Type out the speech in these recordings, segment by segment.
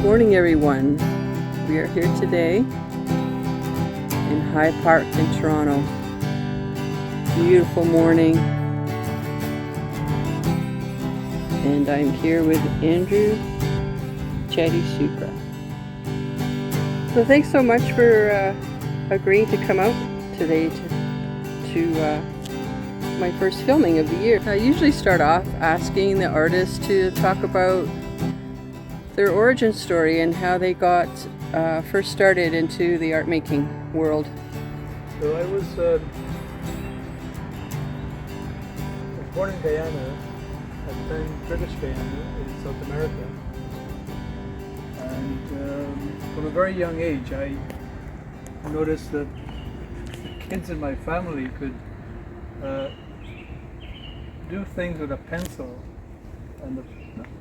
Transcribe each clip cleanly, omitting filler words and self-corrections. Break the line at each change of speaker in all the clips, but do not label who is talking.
morning, everyone. We are here today in High Park in Toronto. Beautiful morning. And I'm here with Andrew Cheddie Sookra. So thanks so much for agreeing to come out today to my first filming of the year. I usually start off asking the artists to talk about their origin story and how they got first started into the art making world.
So I was born in Guyana, at the time British Guyana in South America, and from a very young age I noticed that the kids in my family could do things with a pencil, and we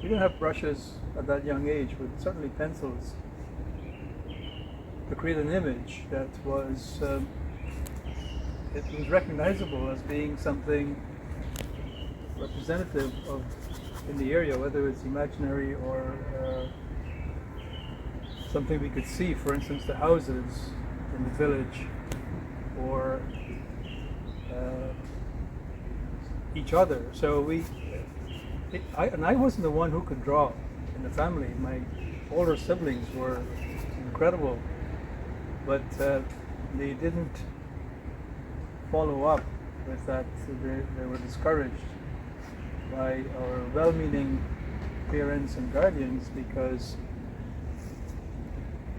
didn't have brushes at that young age, but certainly pencils, to create an image that was it was recognizable as being something representative of in the area, whether it's imaginary or something we could see. For instance, the houses in the village, or each other. So I wasn't the one who could draw in the family. My older siblings were incredible, but they didn't follow up with that. So they were discouraged by our well-meaning parents and guardians, because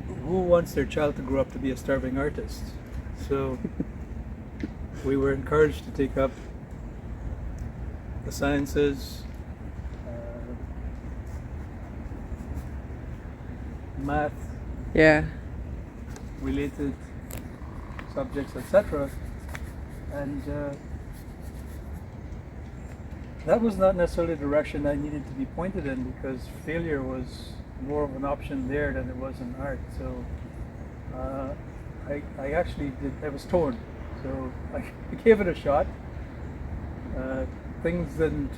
who wants their child to grow up to be a starving artist? So we were encouraged to take up the sciences, math, related subjects, etc. And that was not necessarily the direction I needed to be pointed in, because failure was more of an option there than it was in art. So I actually I was torn. So I gave it a shot. Things didn't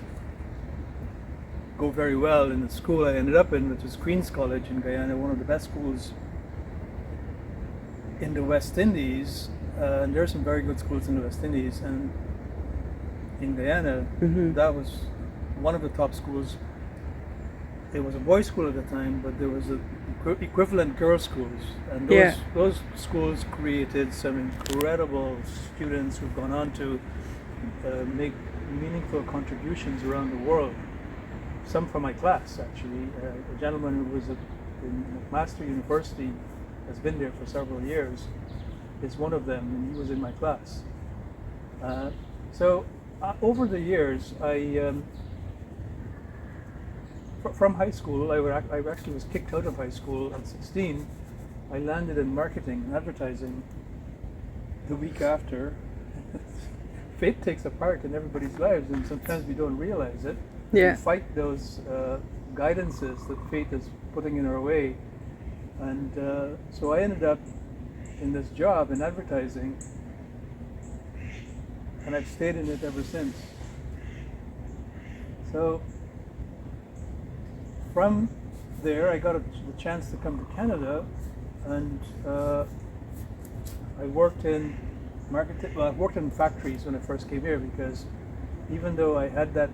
go very well in the school I ended up in, which was Queen's College in Guyana, one of the best schools in the West Indies. And there are some very good schools in the West Indies, and in Guyana, that was one of the top schools. It was a boys' school at the time, but there was equivalent girls' schools, and those schools created some incredible students who've gone on to make meaningful contributions around the world. Some from my class, actually. A gentleman who was in McMaster University, has been there for several years, is one of them, and he was in my class. So over the years, from high school, I actually was kicked out of high school at 16. I landed in marketing and advertising the week after. Fate takes a part in everybody's lives, and sometimes we don't realize it. We fight those guidances that fate is putting in our way. And so I ended up in this job in advertising, and I've stayed in it ever since. So from there, I got the chance to come to Canada, and I worked in marketing. Well, I worked in factories when I first came here, because even though I had that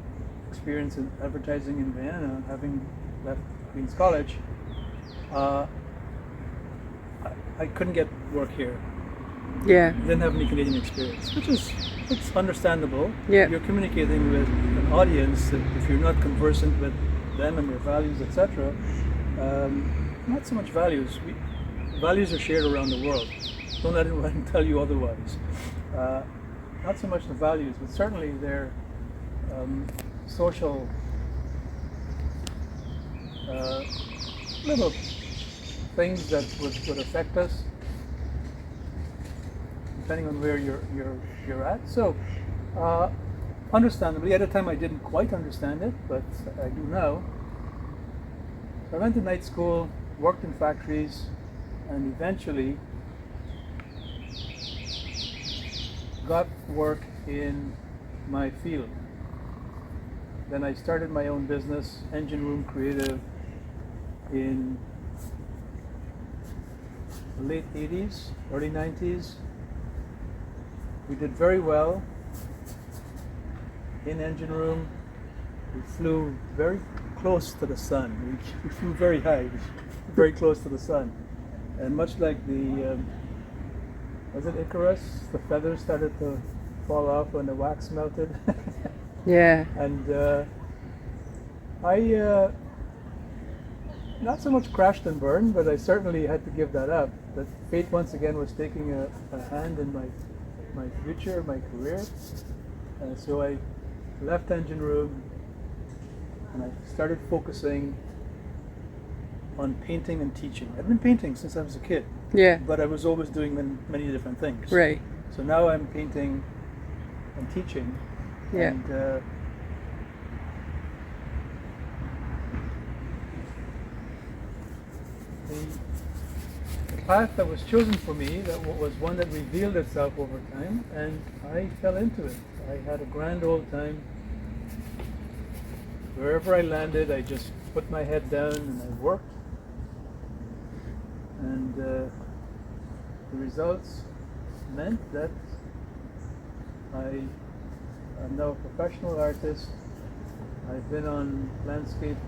experience in advertising in Guyana, having left Queen's College, I couldn't get work here. Didn't have any Canadian experience, which is, it's understandable. You're communicating with an audience that if you're not conversant with them and their values, etc. Not so much values. Values are shared around the world. Don't let anyone tell you otherwise. Not so much the values, but certainly their social little things that would affect us, depending on where you're at. So, understandably, at the time I didn't quite understand it, but I do now. So I went to night school, worked in factories, and eventually got work in my field. Then I started my own business, Engine Room Creative, in the late 80s, early 90s. We did very well in engine room. We flew very close to the sun. We flew very high, very close to the sun. And much like the, was it Icarus? The feathers started to fall off when the wax melted.
Yeah.
And I, not so much crashed and burned, but I certainly had to give that up. But fate once again was taking a hand in my future, my career. So I left engine room and I started focusing on painting and teaching. I've been painting since I was a kid.
Yeah.
But I was always doing many different things.
Right.
So now I'm painting and teaching.
Yeah.
And the path that was chosen for me, that was one that revealed itself over time, and I fell into it. I had a grand old time. Wherever I landed, I just put my head down and I worked. And the results meant that I am now a professional artist. I've been on Landscape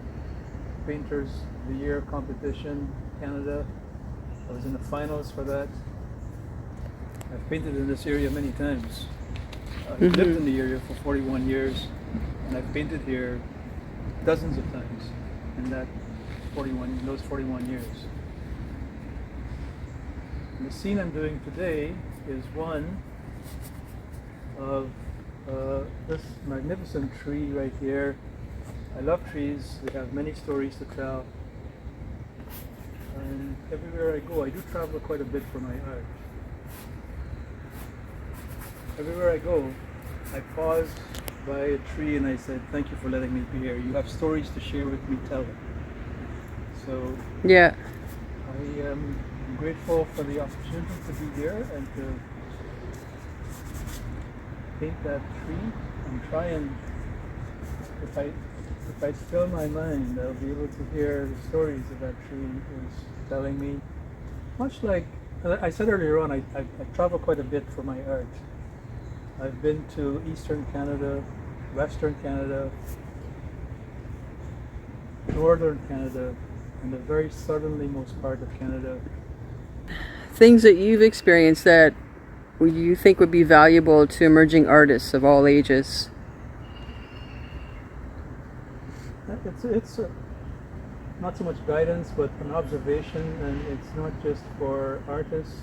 Painters of the Year competition, Canada. I was in the finals for that. I've painted in this area many times. I've lived in the area for 41 years, and I've painted here dozens of times in those 41 years. And the scene I'm doing today is one of this magnificent tree right here. I love trees. They have many stories to tell. And everywhere I go, I do travel quite a bit for my art. Everywhere I go, I pause by a tree and I said, "Thank you for letting me be here. You have stories to share with me, tell them." So
Yeah.
I am grateful for the opportunity to be here and to paint that tree and try and, if I still my mind, I'll be able to hear the stories that that tree is telling me. Much like I said earlier on, I travel quite a bit for my art. I've been to Eastern Canada, Western Canada, Northern Canada, and the very southernmost part of Canada.
Things that you've experienced that you think would be valuable to emerging artists of all ages.
It's not so much guidance, but an observation, and it's not just for artists.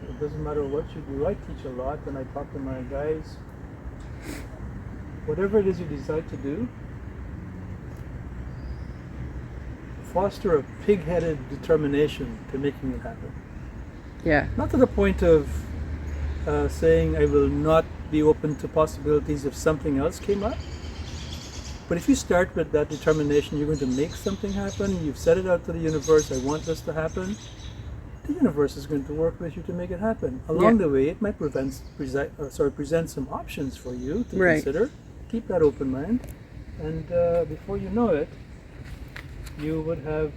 It doesn't matter what you do. I teach a lot, and I talk to my guys. Whatever it is you decide to do, foster a pig-headed determination to making it happen.
Yeah.
Not to the point of saying I will not be open to possibilities if something else came up. But if you start with that determination, you're going to make something happen. You've set it out to the universe. I want this to happen. The universe is going to work with you to make it happen. Along the way, it might present some options for you to consider. Keep that open mind, and before you know it, you would have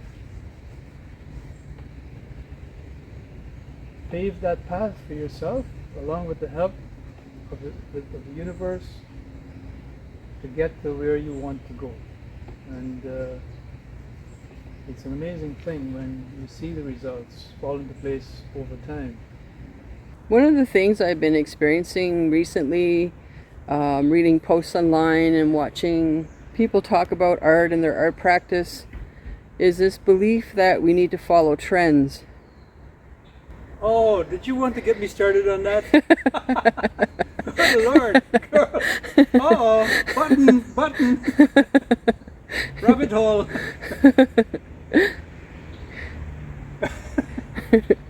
paved that path for yourself, along with the help of the universe, to get to where you want to go. And it's an amazing thing when you see the results fall into place over time.
One of the things I've been experiencing recently, reading posts online and watching people talk about art and their art practice, is this belief that we need to follow trends.
Oh, did you want to get me started on that? Good Lord. Uh-oh, button. Rabbit hole.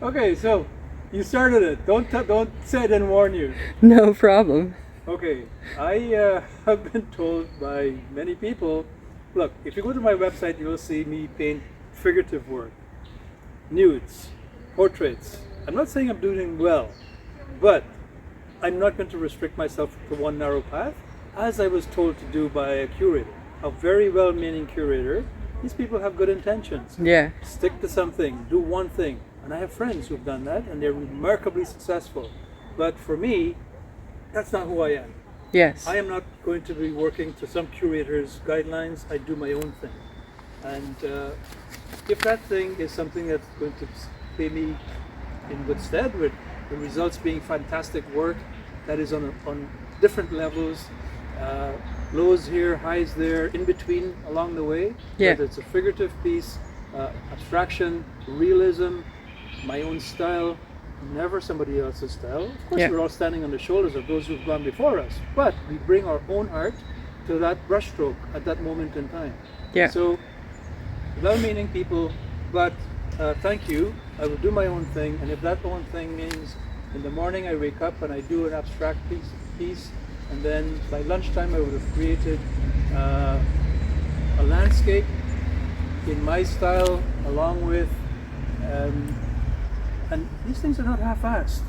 Okay, so you started it. Don't say I didn't warn you.
No problem.
Okay, I have been told by many people, look, if you go to my website, you'll see me paint figurative work, nudes, portraits. I'm not saying I'm doing well, but I'm not going to restrict myself to one narrow path, as I was told to do by a curator, a very well-meaning curator. These people have good intentions.
Yeah.
Stick to something, do one thing. And I have friends who've done that, and they're remarkably successful. But for me, that's not who I am.
Yes.
I am not going to be working to some curator's guidelines. I do my own thing. And if that thing is something that's going to pay me in good stead, with the results being fantastic work that is on different levels, lows here, highs there, in between, along the way,
Yeah.
whether it's a figurative piece, abstraction, realism, my own style, never somebody else's style. Of course,
Yeah.
we're all standing on the shoulders of those who've gone before us, but we bring our own art to that brushstroke at that moment in time.
Yeah.
So, well-meaning people, but thank you. I will do my own thing, and if that own thing means in the morning I wake up and I do an abstract piece, and then by lunchtime I would have created a landscape in my style, along with and these things are not half-assed.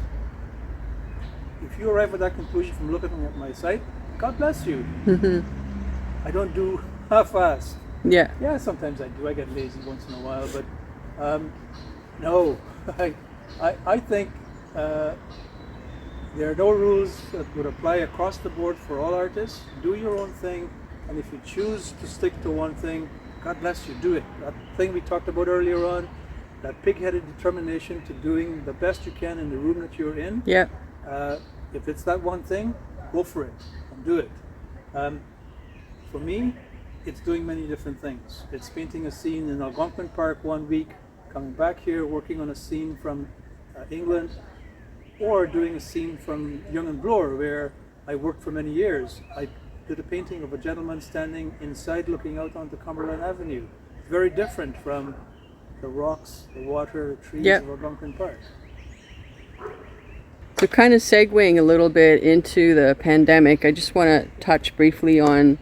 If you arrive at that conclusion from looking at my site, God bless you. I don't do half-assed.
Yeah.
Yeah, sometimes I do. I get lazy once in a while, but no. I think there are no rules that would apply across the board for all artists. Do your own thing, and if you choose to stick to one thing, God bless you, do it. That thing we talked about earlier on, that pig-headed determination to doing the best you can in the room that you're in.
Yeah.
If it's that one thing, go for it and do it. For me, it's doing many different things. It's painting a scene in Algonquin Park one week, coming back here, working on a scene from England, or doing a scene from Young and Bloor, where I worked for many years. I did a painting of a gentleman standing inside looking out onto Cumberland Avenue. Very different from the rocks, the water, the trees
Yep.
of Algonquin Park.
So kind of segueing a little bit into the pandemic, I just want to touch briefly on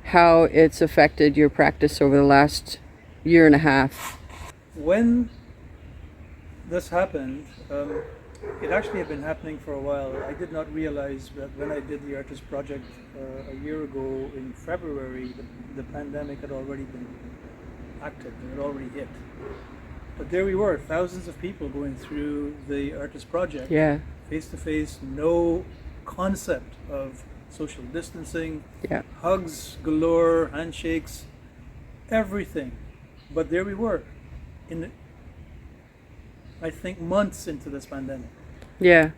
how it's affected your practice over the last year and a half.
When this happened, it actually had been happening for a while. I did not realize that when I did the artist project a year ago in February, the pandemic had already been active, it had already hit. But there we were, thousands of people going through the artist project,
Yeah.
face to face, no concept of social distancing,
Yeah.
hugs galore, handshakes, everything. But there we were, I think months into this pandemic.
Yeah.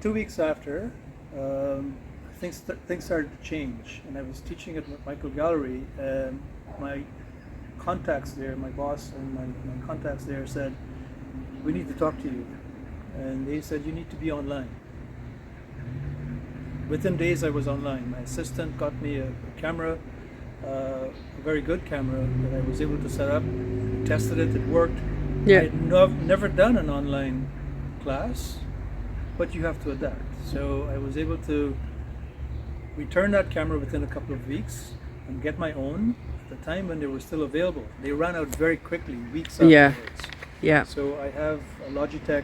2 weeks after, things started to change, and I was teaching at Michael Gallery, and my contacts there, my boss and my contacts there said, we need to talk to you. And they said, you need to be online. Within days I was online. My assistant got me a camera, a very good camera that I was able to set up, tested it, it worked.
Yeah.
I had never done an online class, but you have to adapt. So I was able to return that camera within a couple of weeks and get my own at the time when they were still available. They ran out very quickly, weeks
Yeah.
afterwards.
Yeah.
So I have a Logitech,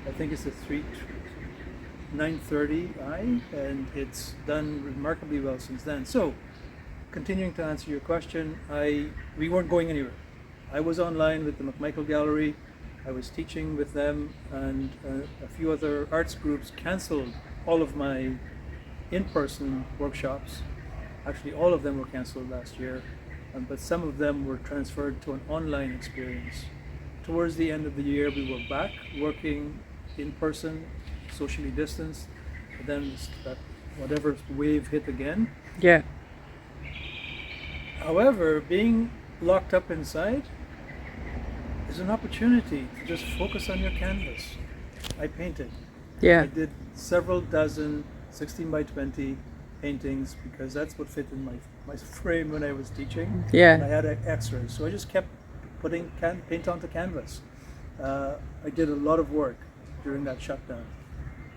I think it's a 930i, and it's done remarkably well since then. So, continuing to answer your question, we weren't going anywhere. I was online with the McMichael Gallery. I was teaching with them, and a few other arts groups canceled all of my in-person workshops. Actually, all of them were canceled last year, but some of them were transferred to an online experience. Towards the end of the year, we were back working in person, socially distanced. But then that whatever wave hit again.
Yeah.
However, being locked up inside is an opportunity to just focus on your canvas. I painted.
Yeah.
I did several dozen 16 by 20 paintings because that's what fit in my frame when I was teaching.
Yeah.
And I had extras, so I just kept putting paint onto canvas. I did a lot of work during that shutdown.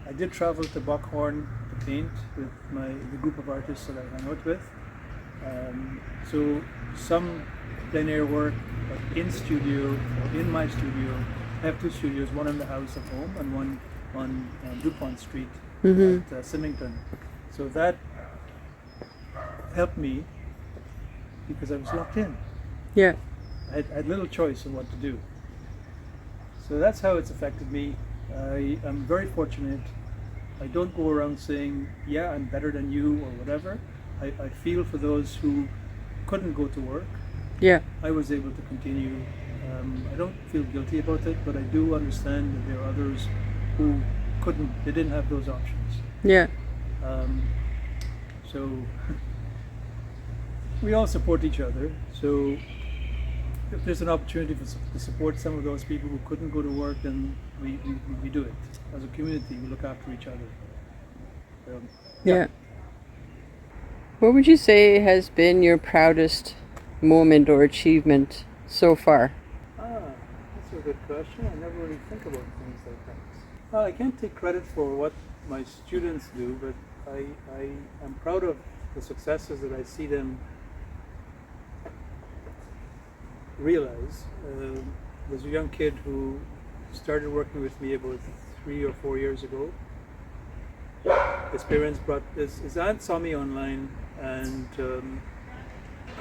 I did travel to Buckhorn to paint with the group of artists that I hang out with. So some plein air work, but in studio or in my studio. I have two studios, one in the house at home and one on DuPont Street at Symington. So that helped me because I was locked in.
Yeah.
I had little choice in what to do. So that's how it's affected me. I am very fortunate. I don't go around saying, yeah, I'm better than you or whatever. I feel for those who couldn't go to work.
Yeah.
I was able to continue. I don't feel guilty about it, but I do understand that there are others who couldn't, they didn't have those options.
Yeah.
So we all support each other. So if there's an opportunity to support some of those people who couldn't go to work, then we do it. As a community, we look after each other.
Yeah. What would you say has been your proudest moment or achievement so far?
That's a good question. I never really think about things like that. Well, I can't take credit for what my students do, but I am proud of the successes that I see them realize. There's a young kid who started working with me about 3 or 4 years ago. His parents brought his aunt saw me online and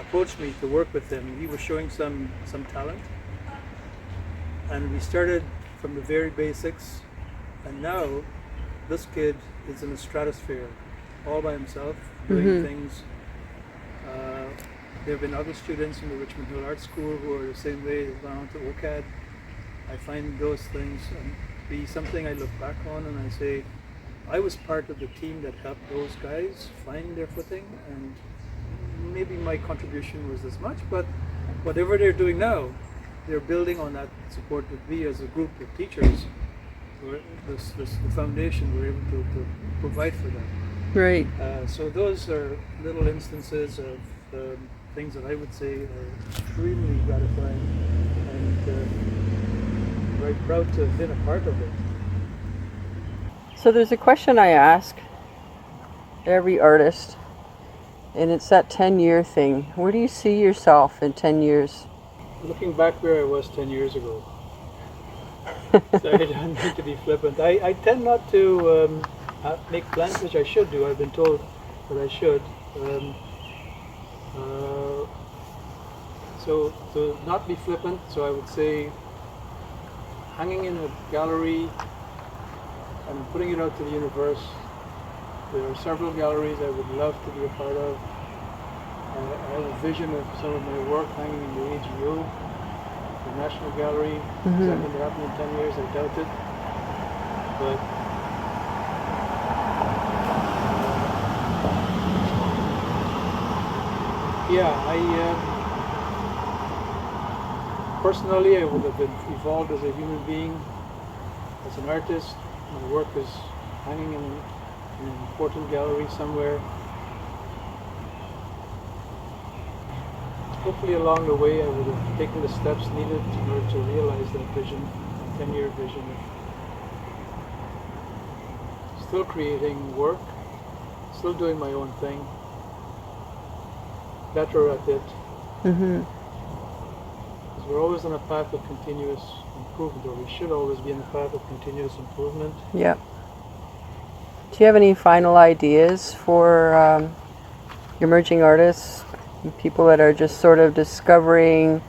approached me to work with him. He was showing some talent, and we started from the very basics, and now this kid is in the stratosphere all by himself doing things. There have been other students in the Richmond Hill Art School who are the same way. They've gone on to OCAD. I find those things be something I look back on and I say, I was part of the team that helped those guys find their footing, and maybe my contribution was as much, but whatever they're doing now, they're building on that support that we as a group of teachers, the foundation, we're able to provide for them.
Right.
So those are little instances of things that I would say are extremely gratifying, and very proud to have been a part of it.
So there's a question I ask every artist, and it's that 10-year thing. Where do you see yourself in 10 years?
Looking back where I was 10 years ago. So I don't mean to be flippant. I tend not to make plans, which I should do. I've been told that I should. So to not be flippant, so I would say hanging in a gallery and putting it out to the universe. There are several galleries I would love to be a part of. I have a vision of some of my work hanging in the AGO, the National Gallery. Is that going to happen in 10 years? I doubt it. But yeah, personally, I would have evolved as a human being, as an artist. My work is hanging in an important gallery somewhere. Hopefully along the way I would have taken the steps needed in order to realize that vision, a 10-year vision. Still creating work, still doing my own thing, better at it. We're always on a path of continuous improvement, or we should always be on a path of continuous improvement.
Yeah. Do you have any final ideas for emerging artists, people that are just sort of discovering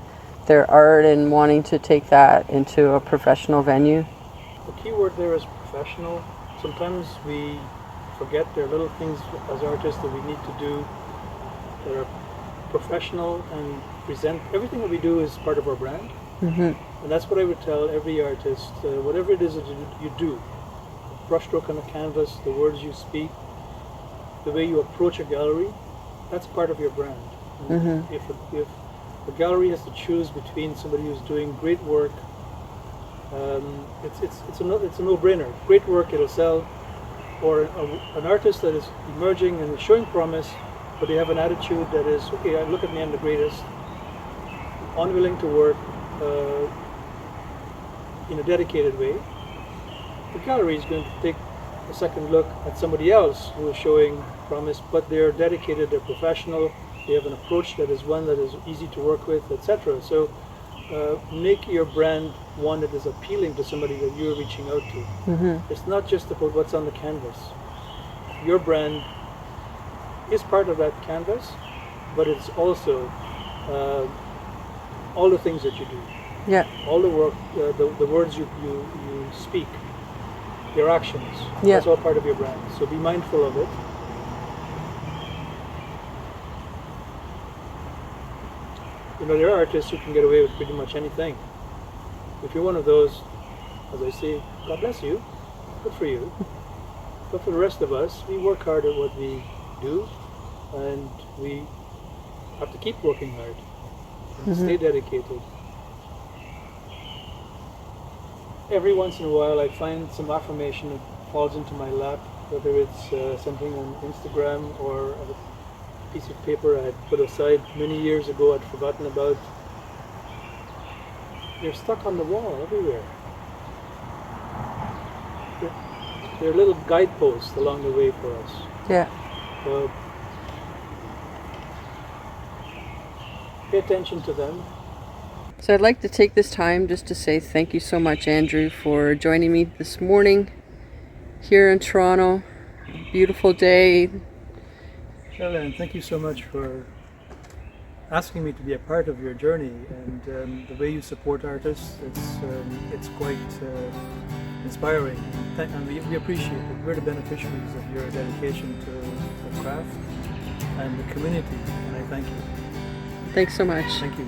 their art and wanting to take that into a professional venue?
The key word there is professional. Sometimes we forget there are little things as artists that we need to do that are professional and present. Everything that we do is part of our brand, and that's what I would tell every artist. Whatever it is that you do, the brushstroke on a canvas, the words you speak, the way you approach a gallery, that's part of your brand. If a gallery has to choose between somebody who's doing great work, it's a no-brainer. Great work, it'll sell, or an artist that is emerging and is showing promise, but they have an attitude that is, okay, I look at me, I'm the greatest, unwilling to work in a dedicated way. The gallery is going to take a second look at somebody else who is showing promise, but they're dedicated, they're professional, they have an approach that is one that is easy to work with, etc. So make your brand one that is appealing to somebody that you're reaching out to. It's not just about what's on the canvas. Your brand is part of that canvas, but it's also all the things that you do,
Yeah.
all the work, the words you speak, your actions.
Yeah.
That's all part of your brand. So be mindful of it. You know, there are artists who can get away with pretty much anything. If you're one of those, as I say, God bless you, good for you. But for the rest of us, we work hard at what we do, and we have to keep working hard and stay dedicated. Every once in a while I find some affirmation that falls into my lap, whether it's something on Instagram or a piece of paper I had put aside many years ago, I'd forgotten about. They're stuck on the wall everywhere. They're little guideposts along the way for us.
Yeah.
So pay attention to them.
So I'd like to take this time just to say thank you so much, Andrew, for joining me this morning here in Toronto. Beautiful day.
Charlene, thank you so much for asking me to be a part of your journey, and the way you support artists, it's quite inspiring, and we appreciate it. We're the beneficiaries of your dedication to the craft and the community, and I thank you.
Thanks so much.
Thank you.